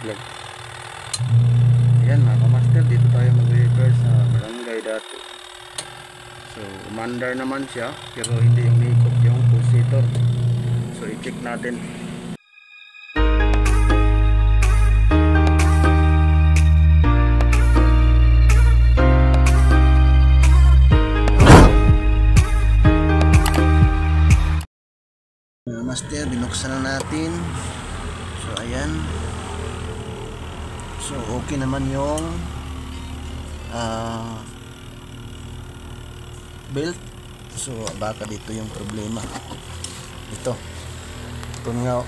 vlog. Ayan mga kamaster, dito tayo mag-reverse sa barangay Dato. So umandar naman siya pero hindi umiikot yung pulsator. So i-check natin. Master, binuksan na natin. So ayan. So okay naman yung belt. So baka dito yung problema. Ito nga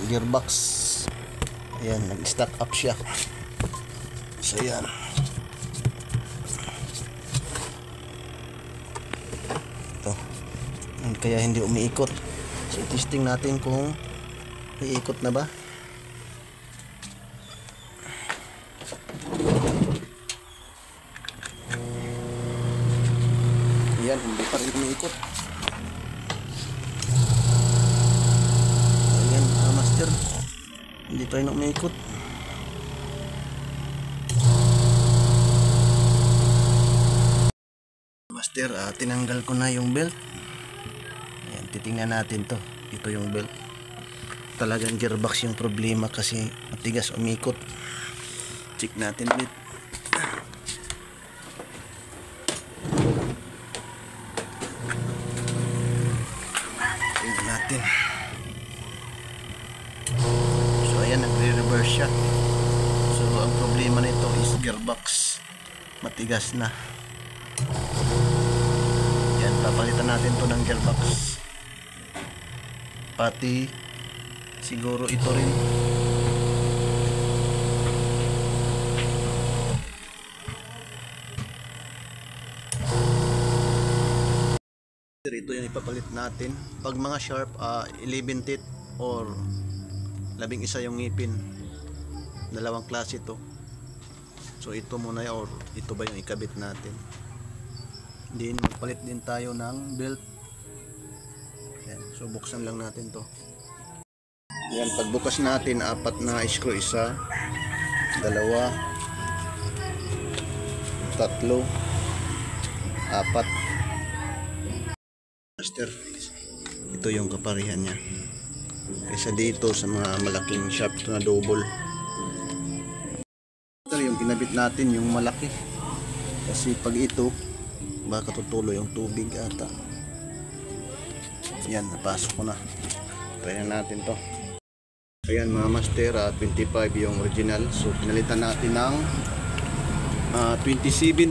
gearbox. Ayan, nag-stack up siya. So ayan. Ito. Kaya hindi umiikot. So testing natin kung iikot na ba. Ayan, hindi pa rin umiikot. Ayan, master, hindi pa rin umiikot. Master, tinanggal ko na yung belt. Ayan, titingnan natin to. Ito yung belt. Talagang gearbox yung problema kasi matigas umikot. Check natin ulit. Tingnan natin. So ayan, nagre-reverse siya. So ang problema nito is gearbox. Matigas na. Yan, papalitan natin to ng gearbox. Pati siguro ito rin. Ito yung ipapalit natin. Pag mga sharp 11 teeth or 11 yung ngipin, dalawang klase ito. So ito muna or ito ba yung ikabit natin. Then magpalit din tayo ng belt. Yan. So buksan lang natin to. Yan, pagbukas natin, 4 na screw, 1, 2, 3, 4. Master, ito yung kaparihan niya. Kaysa dito sa mga malaking shaft na double. Ito yung kinabit natin, yung malaki. Kasi pag ito, baka tutuloy yung tubig ata. Yan, napasok ko na. Try natin to. Ayan mga master, 25 yung original. So pinalitan natin ng 27.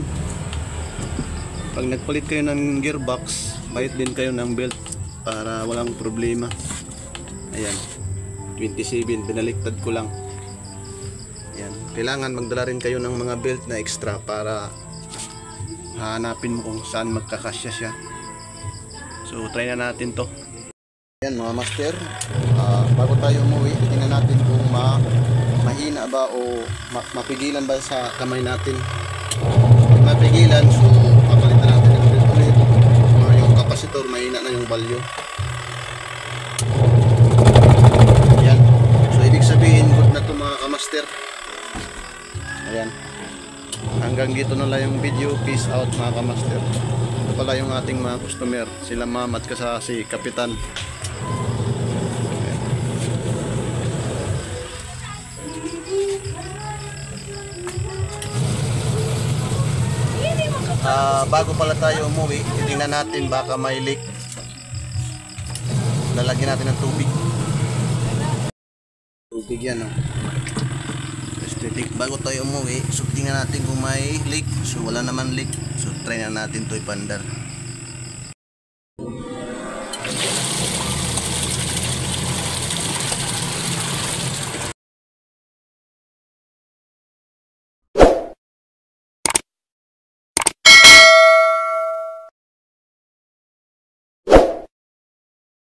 Pag nagpalit kayo ng gearbox, bayad din kayo ng belt para walang problema. Ayan, 27, binaliktad ko lang. Ayan, kailangan magdala rin kayo ng mga belt na extra para hanapin mo kung saan magkakasya siya. So try na natin to. Ayan mga master, bago tayo umuwi, tingnan natin kung mahina ba o mapigilan ba sa kamay natin. Kung mapigilan, so papalitan natin ng belt ulit. Yung kapasitor, mahina na yung value. Ayan, so ibig sabihin good na to mga kamaster. Ayan, hanggang dito na lang yung video. Peace out mga kamaster. Ito pala yung ating mga customer, sila ma'am at si kapitan. Bago pala tayo umuwi, titingnan natin baka may leak. Lalagyan natin ng tubig. Tubig yan, oh. Bago tayo umuwi, so tingnan natin kung may leak. So wala naman leak. So try na natin to ipandar.